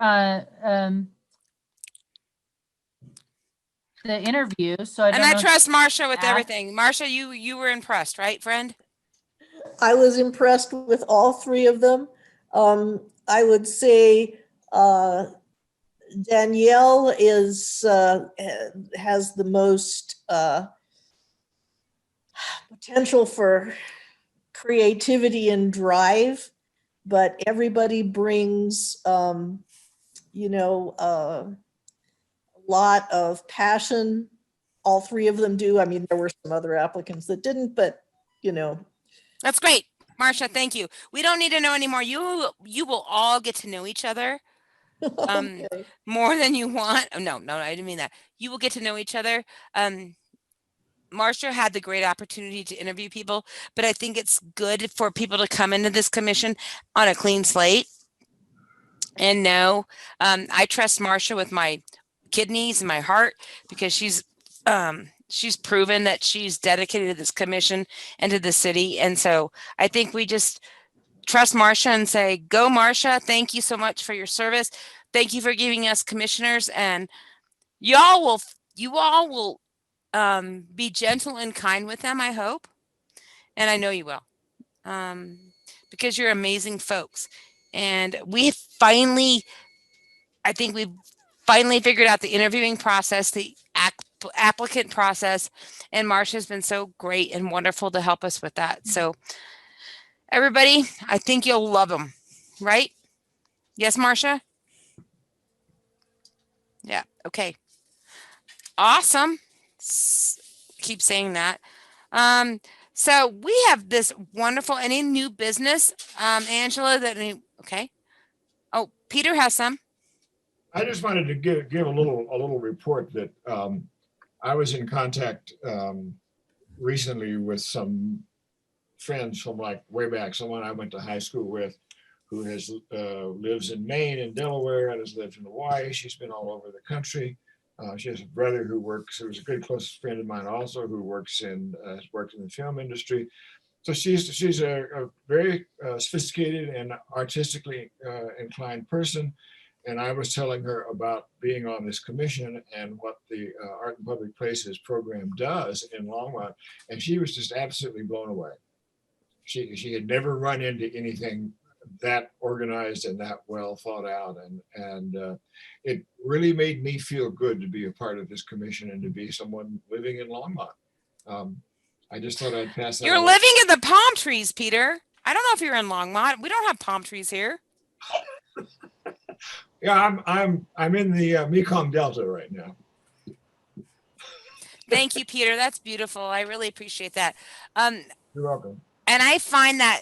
the interview. So I trust Marsha with everything. Marsha, you were impressed, right, friend? I was impressed with all 3 of them. I would say Danielle has the most potential for creativity and drive, but everybody brings a lot of passion. All 3 of them do. I mean, there were some other applicants that didn't, but That's great. Marsha, thank you. We don't need to know anymore. You will all get to know each other more than you want. Oh, no, I didn't mean that. You will get to know each other. Marcia had the great opportunity to interview people, but I think it's good for people to come into this commission on a clean slate. And no, I trust Marcia with my kidneys and my heart, because she's proven that she's dedicated to this commission and to the city. And so I think we just trust Marcia and say, go Marcia. Thank you so much for your service. Thank you for giving us commissioners, and you all will be gentle and kind with them, I hope. And I know you will, because you're amazing folks. And I think we've finally figured out the interviewing process, the applicant process, and Marcia's been so great and wonderful to help us with that. So everybody, I think you'll love them, right? Yes, Marcia? Yeah, okay. Awesome. Keep saying that. So we have this wonderful, any new business, Angela, okay. Oh, Peter has some. I just wanted to give a little report that I was in contact recently with some friends from like way back, someone I went to high school with, who has lives in Maine and Delaware and has lived in Hawaii. She's been all over the country. She has a brother who's a good close friend of mine also, who has worked in the film industry. So she's a very sophisticated and artistically inclined person. And I was telling her about being on this commission and what the Art in Public Places program does in Longmont. And she was just absolutely blown away. She had never run into anything that organized and that well thought out. And it really made me feel good to be a part of this commission and to be someone living in Longmont. I just thought I'd pass that You're along. living in the palm trees, Peter. I don't know if you're in Longmont. We don't have palm trees here. Yeah, I'm in the Mekong Delta right now. Thank you, Peter. That's beautiful. I really appreciate that. You're welcome. And I find that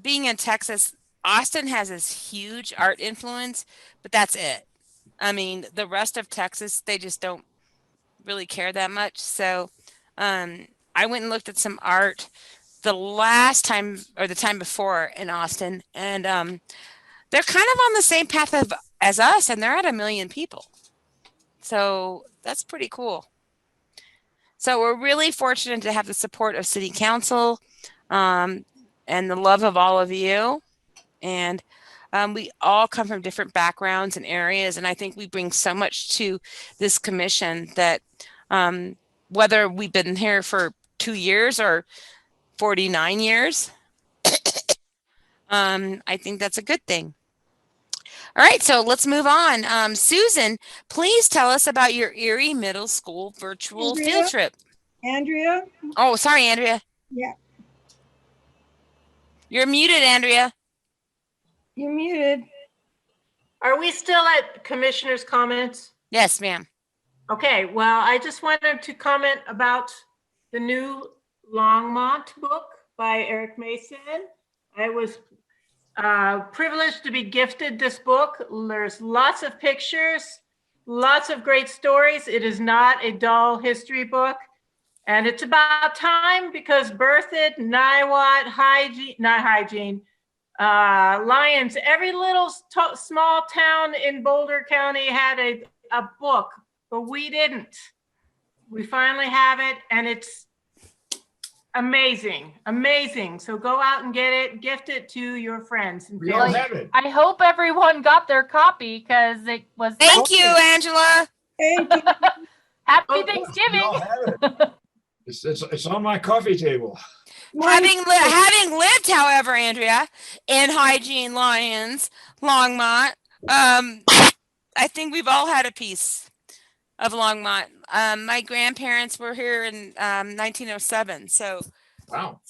being in Texas, Austin has this huge art influence, but that's it. I mean, the rest of Texas, they just don't really care that much. So I went and looked at some art the last time or the time before in Austin, and they're kind of on the same path as us, and they're at 1 million people. So that's pretty cool. So we're really fortunate to have the support of City Council and the love of all of you. And we all come from different backgrounds and areas, and I think we bring so much to this commission that whether we've been here for 2 years or 49 years, I think that's a good thing. All right, so let's move on. Susan, please tell us about your Erie Middle School virtual field trip. Andrea? Oh, sorry, Andrea. Yeah. You're muted, Andrea. You're muted. Are we still at commissioners' comments? Yes, ma'am. Okay, well, I just wanted to comment about the new Longmont book by Eric Mason. I was privileged to be gifted this book. There's lots of pictures, lots of great stories. It is not a dull history book. And it's about time, because Berthoud, Niwot, Lyons, every little small town in Boulder County had a book, but we didn't. We finally have it, and it's amazing, amazing. So go out and get it, gift it to your friends. And We all have it. I hope everyone got their copy, because it was. Thank you, Angela. Thank you. Happy We Thanksgiving. all have it. It's on my coffee table. Having lived, however, Andrea, in Hygiene, Lyons, Longmont, I think we've all had a piece of Longmont. My grandparents were here in 1907, so Wow.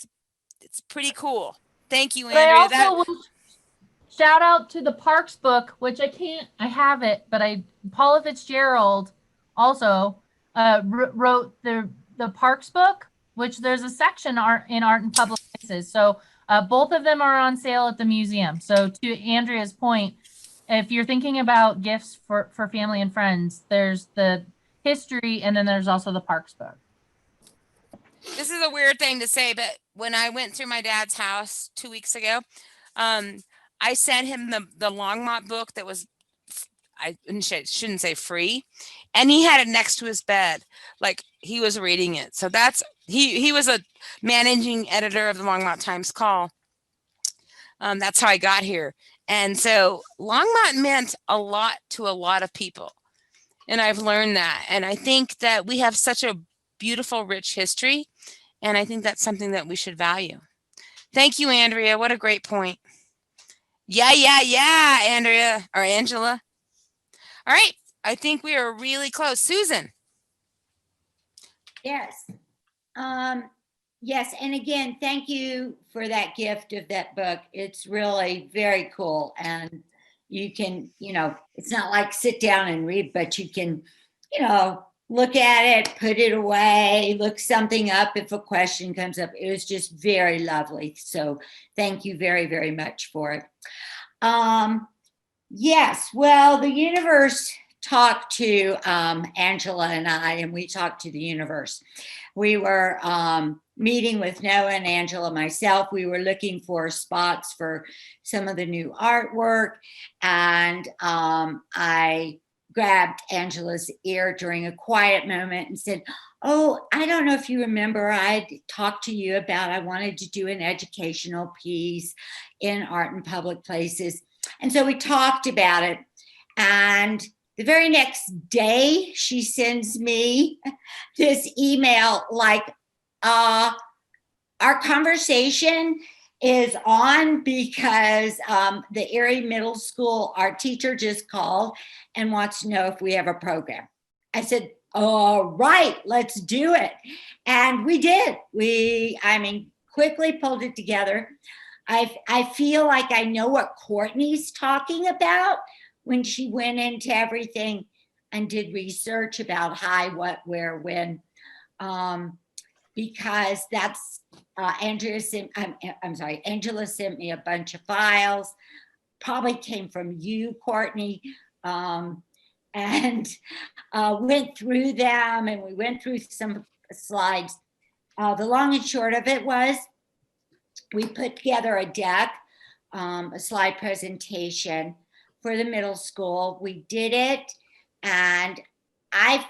it's pretty cool. Thank you, But I Andrea. also will shout out to the Parks book, which I have it, but Paula Fitzgerald also wrote the Parks book, which there's a section in Art and Public Places. So both of them are on sale at the museum. So to Andrea's point, if you're thinking about gifts for family and friends, there's the history, and then there's also the Parks book. this is a weird thing to say, but when I went through my dad's house 2 weeks ago, I sent him the Longmont book that was, I shouldn't say free, and he had it next to his bed, like he was reading it. So that's he was a managing editor of the Longmont Times Call. That's how I got here, and so Longmont meant a lot to a lot of people, and I've learned that, and I think that we have such a beautiful, rich history, and I think that's something that we should value. Thank you, Andrea. What a great point. Yeah, Andrea or Angela. All right, I think we are really close. Susan. Yes. Yes, and again, thank you for that gift of that book. It's really very cool. And you can, it's not like sit down and read, but you can, look at it, put it away, look something up if a question comes up. It was just very lovely. So thank you very, very much for it. Yes, well, the universe talked to Angela and I, and we talked to the universe. We were meeting with Noah and Angela, myself. We were looking for spots for some of the new artwork, and I grabbed Angela's ear during a quiet moment and said, oh, I don't know if you remember, I'd talked to you about I wanted to do an educational piece in art and public places. And so we talked about it, and the very next day, she sends me this email like, our conversation is on because the Erie Middle School art teacher just called and wants to know if we have a program. I said, all right, let's do it. And we did. Quickly pulled it together. I feel like I know what Courtney's talking about when she went into everything and did research about what, where, when, because that's Angela sent me a bunch of files, probably came from you, Courtney, and went through them, and we went through some slides. The long and short of it was we put together a deck, a slide presentation for the middle school. We did it, and I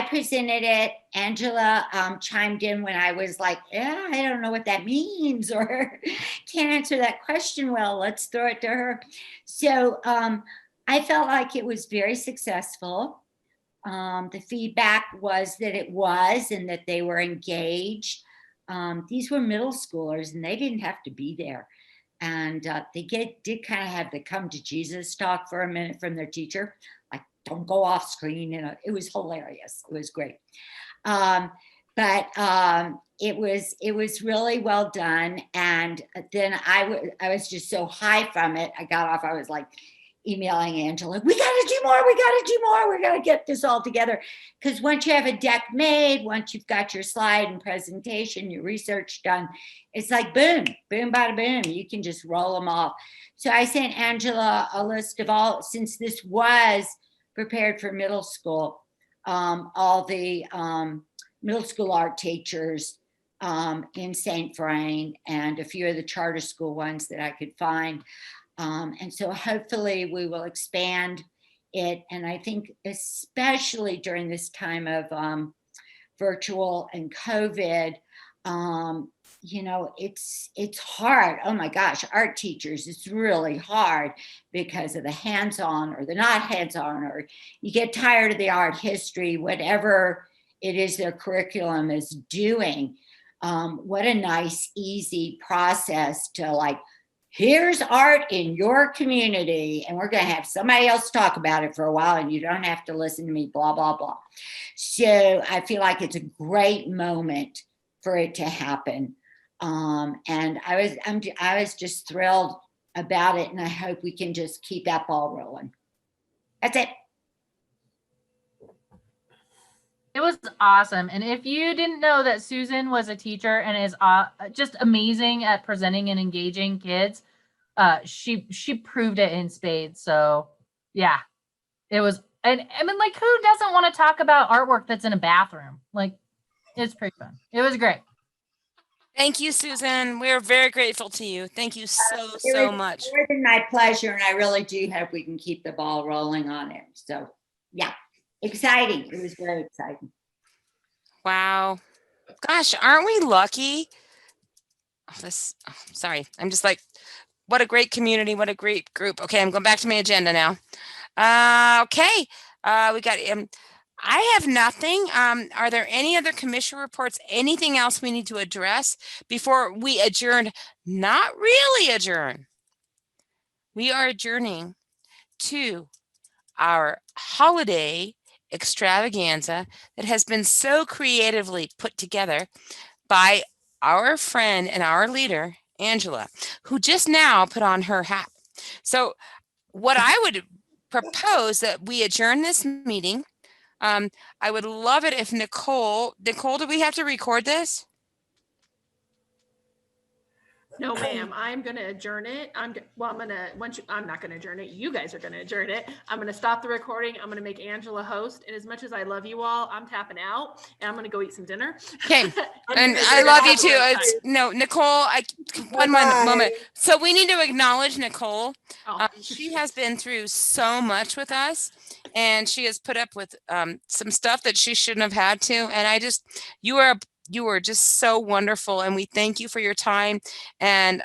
presented it. Angela chimed in when I was like, yeah, I don't know what that means, or can't answer that question well. Let's throw it to her. So I felt like it was very successful. The feedback was that it was, and that they were engaged. These were middle schoolers, and they didn't have to be there. And they did kind of have the come to Jesus talk for a minute from their teacher, like, don't go off screen. It was hilarious. It was great. But it was really well done. And then I was just so high from it. I got off, I was like emailing Angela, we got to do more. We're going to get this all together. Because once you have a deck made, once you've got your slide and presentation, your research done, it's like boom, boom, bada boom. You can just roll them off. So I sent Angela a list of all, since this was prepared for middle school, all the middle school art teachers in St. Vrain, and a few of the charter school ones that I could find. And so hopefully we will expand it. And I think especially during this time of virtual and COVID, it's hard. Oh my gosh, art teachers, it's really hard because of the hands-on or the not hands-on, or you get tired of the art history, whatever it is their curriculum is doing. What a nice, easy process to like, here's art in your community, and we're going to have somebody else talk about it for a while, and you don't have to listen to me, blah, blah, blah. So I feel like it's a great moment for it to happen. And I was just thrilled about it, and I hope we can just keep that ball rolling. That's it. It was awesome. And if you didn't know that Susan was a teacher and is just amazing at presenting and engaging kids, she proved it in spades. So yeah, it was. And I mean, like, who doesn't want to talk about artwork that's in a bathroom? Like, It's pretty fun. It was great. Thank you, Susan. We're very grateful to you. Thank you so It was much. more than my pleasure, and I really do hope we can keep the ball rolling on it. So, yeah, exciting. It was very exciting. Wow. Gosh, aren't we lucky? Sorry. I'm just like, what a great community. What a great group. Okay, I'm going back to my agenda now. Okay. We got, I have nothing. Are there any other commission reports? Anything else we need to address before we adjourn? Not really adjourn. We are adjourning to our holiday extravaganza that has been so creatively put together by our friend and our leader, Angela, who just now put on her hat. So what I would propose that we adjourn this meeting. I would love it if Nicole, do we have to record this? No, ma'am, I'm gonna adjourn it. I'm not gonna adjourn it. You guys are gonna adjourn it. I'm gonna stop the recording. I'm gonna make Angela host. And as much as I love you all, I'm tapping out and I'm gonna go eat some dinner. Okay. And I love you too. No, Nicole, one moment. So we need to acknowledge Nicole. She has been through so much with us, and she has put up with some stuff that she shouldn't have had to. And you are just so wonderful, and we thank you for your time. And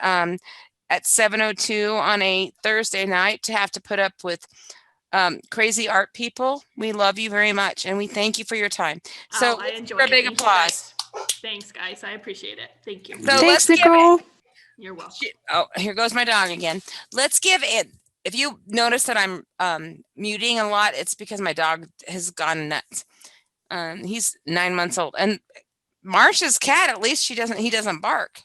at 7:02 on a Thursday night to have to put up with crazy art people, we love you very much, and we thank you for your time. So I enjoy a it. big Thank you, applause. guys. Thanks, guys. I appreciate it. Thank you. So Thanks, let's give Nicole. You're welcome. Oh, here goes my dog again. Let's give it. If you notice that I'm muting a lot, it's because my dog has gone nuts. He's 9 months old, and Marsha's cat, at least he doesn't bark.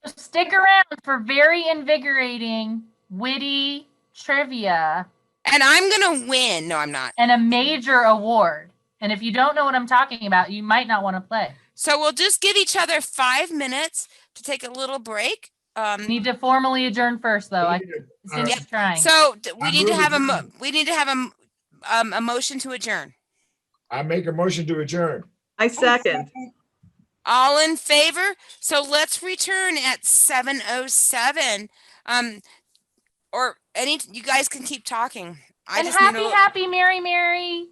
Stick around for very invigorating, witty trivia. And I'm gonna win. No, I'm not. And a major award. And if you don't know what I'm talking about, you might not want to play. So we'll just give each other 5 minutes to take a little break. Need to formally adjourn first, though. Cindy's trying. So we need to have a motion to adjourn. I make a motion to adjourn. I second. All in favor? So let's return at 7:07. Or you guys can keep talking. And happy, Merry.